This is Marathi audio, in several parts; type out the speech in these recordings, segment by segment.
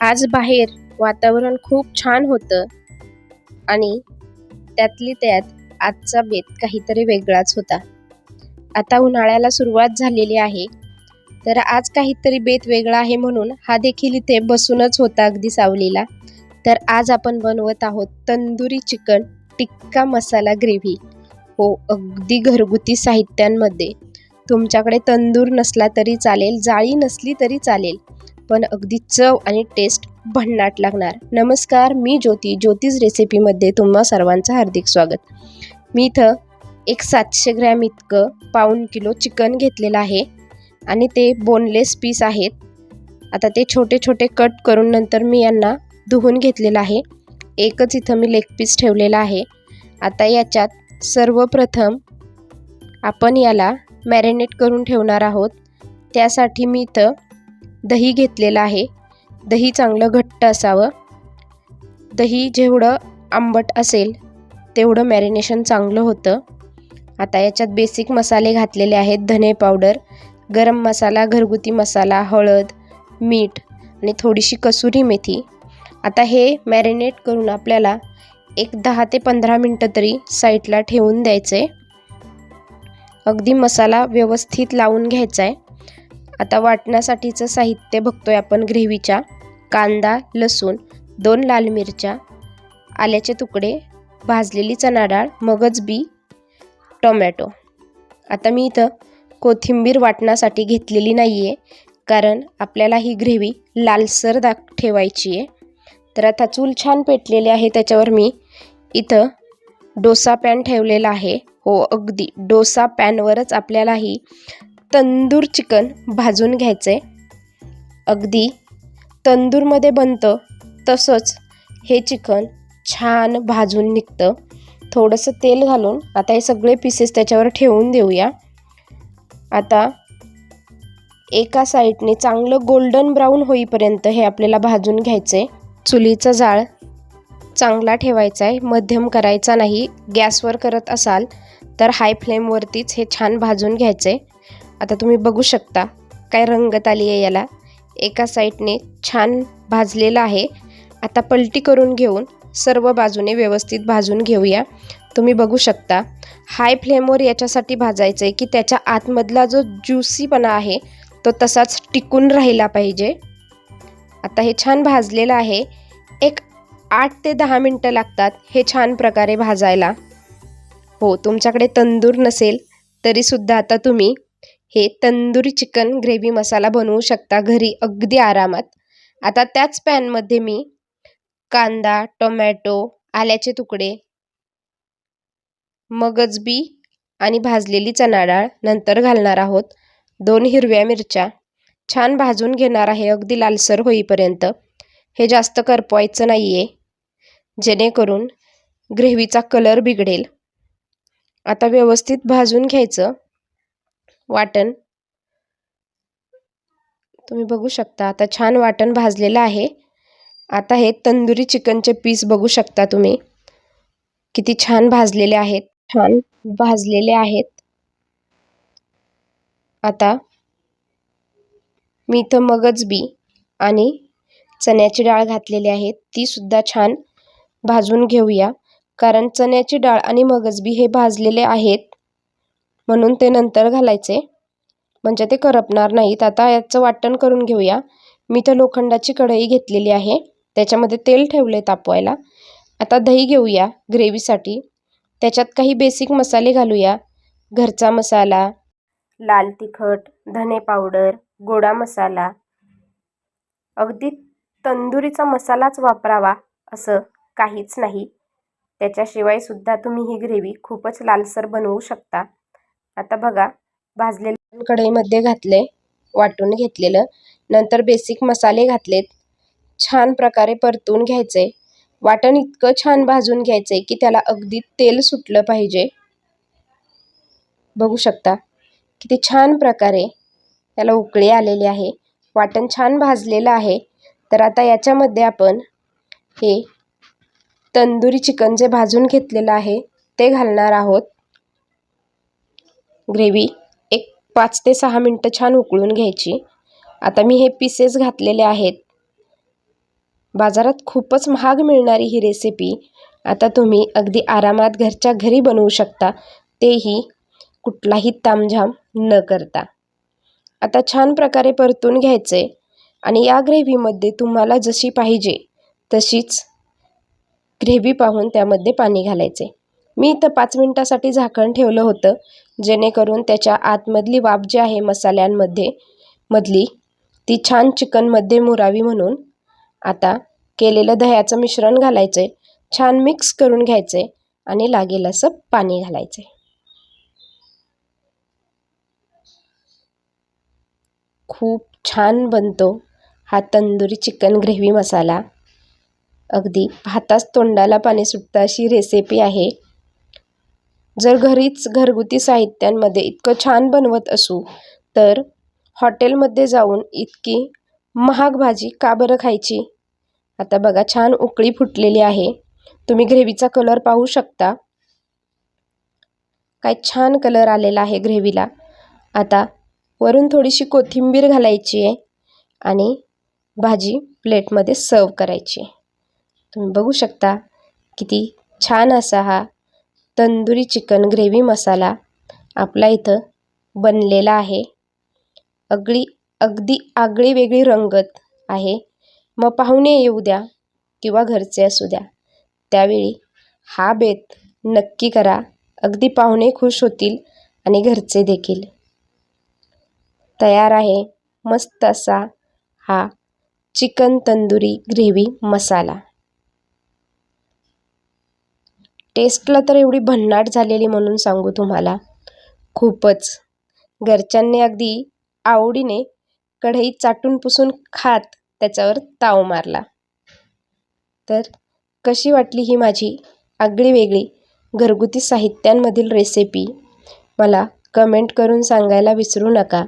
आज बाहेर वातावरण खूप छान होतं आणि त्यातली त्यात आजचा बेत काहीतरी वेगळाच होता. आता उन्हाळ्याला सुरुवात झालेली आहे, तर आज काहीतरी बेत वेगळा आहे म्हणून हा देखील इथे बसूनच होता अगदी सावलीला. तर आज आपण बनवत आहोत तंदुरी चिकन टिक्का मसाला ग्रेव्ही. हो, अगदी घरगुती साहित्यांमध्ये. तुमच्याकडे तंदूर नसला तरी चालेल, जाळी नसली तरी चालेल, पण अगदी चव आणि टेस्ट भन्नाट लागणार. नमस्कार, मी ज्योतिष रेसिपीमध्ये तुम्हा सर्वांचं हार्दिक स्वागत. मी इथं एक 700 ग्रॅम इतकं पाऊण किलो चिकन घेतलेलं आहे आणि ते बोनलेस पीस आहेत. आता ते छोटे छोटे कट करून नंतर मी यांना धुवून घेतलेलं आहे. एकच इथं मी लेग पीस ठेवलेला आहे. आता याच्यात सर्वप्रथम आपण याला मॅरिनेट करून ठेवणार आहोत. त्यासाठी मी इथं दही घेतलेलं आहे. दही चांगलं घट्ट असावं. दही जेवढं आंबट असेल तेवढं मॅरिनेशन चांगलं होतं. आता याच्यात बेसिक मसाले घातलेले आहेत. धने पावडर, गरम मसाला, घरगुती मसाला, हळद, मीठ आणि थोडीशी कसुरी मेथी. आता हे मॅरिनेट करून आपल्याला एक 10 ते 15 मिनटं तरी साईडला ठेवून द्यायचं आहे. अगदी मसाला व्यवस्थित लावून घ्यायचा आहे. आता वाटण्यासाठीचं साहित्य बघतोय आपण ग्रेव्हीच्या. कांदा, लसूण, 2 लाल मिरच्या, आल्याचे तुकडे, भाजलेली चणा डाळ, मगज बी, टोमॅटो. आता मी इथं कोथिंबीर वाटण्यासाठी घेतलेली नाही आहे, कारण आपल्याला ही ग्रेव्ही लालसर ठेवायची आहे. तर आता चूल छान पेटलेली आहे. त्याच्यावर मी इथं डोसा पॅन ठेवलेला आहे. हो, अगदी डोसा पॅनवरच आपल्याला ही तंदूर चिकन भाजून घ्यायचं आहे. अगदी तंदूरमध्ये बनतं तसंच हे चिकन छान भाजून निघतं. थोडंसं तेल घालून आता हे सगळे पीसेस त्याच्यावर ठेवून देऊया. आता एका साईडने चांगलं गोल्डन ब्राऊन होईपर्यंत हे आपल्याला भाजून घ्यायचं आहे. चुलीचा जाळ चांगला ठेवायचा आहे, मध्यम करायचा नाही. गॅसवर करत असाल तर हाय फ्लेमवरतीच हे छान भाजून घ्यायचं आहे. आता तुम्ही बघू शकता काय रंगत आली आहे याला. एका साईडने छान भाजलेलं आहे. आता पलटी करून घेऊन सर्व बाजूने व्यवस्थित भाजून घेऊया. तुम्ही बघू शकता हाय फ्लेमवर याच्यासाठी भाजायचं आहे की त्याच्या आतमधला जो ज्युसीपणा आहे तो तसाच टिकून राहिला पाहिजे. आता हे छान भाजलेलं आहे. एक 8 ते 10 मिनटं लागतात हे छान प्रकारे भाजायला. हो, तुमच्याकडे तंदूर नसेल तरीसुद्धा आता तुम्ही हे तंदुरी चिकन ग्रेव्ही मसाला बनवू शकता घरी अगदी आरामात. आता त्याच पॅनमध्ये मी कांदा, टोमॅटो, आल्याचे तुकडे, मगज बी आणि भाजलेली चणा डाळ नंतर घालणार आहोत. 2 हिरव्या मिरच्या छान भाजून घेणार आहे अगदी लालसर होईपर्यंत. हे जास्त करपवायचं नाही आहे, जेणेकरून ग्रेव्हीचा कलर बिघडेल. आता व्यवस्थित भाजून घ्यायचं वाटण. तुम्ही बघू शकता आता छान वाटण भाजलेलं आहे. आता हे तंदुरी चिकनचे पीस बघू शकता तुम्ही किती छान भाजलेले आहेत, छान भाजलेले आहेत. आता मी इथं मगज बी आणि चण्याची डाळ घातलेली आहे. ती सुद्धा छान भाजून घेऊया, कारण चण्याची डाळ आणि मगज बी हे भाजलेले आहेत म्हणून ते नंतर घालायचे, म्हणजे ते करपणार नाहीत. आता याचं वाटण करून घेऊया. मी तर लोखंडाची कढई घेतलेली आहे, त्याच्यामध्ये तेल ठेवले तापवायला. आता दही घेऊया ग्रेव्हीसाठी. त्याच्यात काही बेसिक मसाले घालूया. घरचा मसाला, लाल तिखट, धने पावडर, गोडा मसाला. अगदी तंदुरीचा मसालाच वापरावा असं काहीच नाही. त्याच्याशिवाय सुद्धा तुम्ही ही ग्रेव्ही खूपच लालसर बनवू शकता. आता बघा, भाजलेलं कढईमध्ये घातले, वाटून घेतलेलं, नंतर बेसिक मसाले घातलेत. छान प्रकारे परतून घ्यायचे. वाटण इतकं छान भाजून घ्यायचे की त्याला अगदी तेल सुटलं पाहिजे. बघू शकता किती छान प्रकारे त्याला उकळी आलेली आहे. वाटण छान भाजलेलं आहे. तर आता याच्यामध्ये आपण हे तंदुरी चिकन जे भाजून घेतलेलं आहे ते घालणार आहोत. ग्रेव्ही एक 5 ते 6 मिनटं छान उकळून घ्यायची. आता मी हे पीसेस घातलेले आहेत. बाजारात खूपच महाग मिळणारी ही रेसिपी आता तुम्ही अगदी आरामात घरच्या घरी बनवू शकता, तेही कुठलाही तामझाम न करता. आता छान प्रकारे परतून घ्यायचे आणि या ग्रेव्हीमध्ये तुम्हाला जशी पाहिजे तशीच ग्रेव्ही पाहून त्यामध्ये पाणी घालायचे. मी इथं 5 मिनिटासाठी झाकण ठेवलं होतं, जेणेकरून त्याच्या आतमधली वाफ जी आहे मसाल्यांमध्ये मधली ती छान चिकनमध्ये मुरावी म्हणून. आता केलेलं दह्याचं मिश्रण घालायचे, छान मिक्स करून घ्यायचे आणि लागेल असं पाणी घालायचे. खूप छान बनतो हा तंदुरी चिकन ग्रेव्ही मसाला. अगदी पाहताच तोंडाला पाणी सुटतं अशी रेसिपी आहे. जर घरीच घरगुती साहित्यांमध्ये इतकं छान बनवत असू तर हॉटेलमध्ये जाऊन इतकी महाग भाजी का बरं खायची. आता बघा छान उकळी फुटलेली आहे. तुम्ही ग्रेव्हीचा कलर पाहू शकता. काय छान कलर आलेला आहे ग्रेव्हीला. आता वरून थोडीशी कोथिंबीर घालायची आहे आणि भाजी प्लेटमध्ये सर्व करायची. तुम्ही बघू शकता किती छान असा हा तंदुरी चिकन ग्रेव्ही मसाला आपला इथं बनलेला आहे. अगदी आगळी वेगळी रंगत आहे. मग पाहुणे येऊ द्या किंवा घरचे असू द्या, त्यावेळी हा बेत नक्की करा. अगदी पाहुणे खुश होतील आणि घरचे देखील. तयार आहे मस्त असा हा चिकन तंदुरी ग्रेव्ही मसाला. टेस्टला तर एवढी भन्नाट झालेली म्हणून सांगू तुम्हाला. खूपच घरच्यांनी अगदी आवडीने कढई चाटून पुसून खात त्याच्यावर ताव मारला. तर कशी वाटली ही माझी आगळी वेगळी घरगुती साहित्यांमधील रेसिपी मला कमेंट करून सांगायला विसरू नका.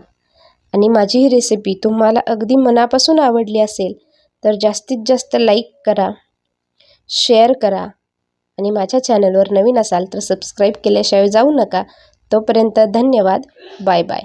आणि माझी ही रेसिपी तुम्हाला अगदी मनापासून आवडली असेल तर जास्तीत जास्त लाईक करा, शेअर करा आणि माझ्या चॅनलवर नवीन असाल तर सबस्क्राईब केल्याशिवाय जाऊ नका. तोपर्यंत धन्यवाद. Bye bye.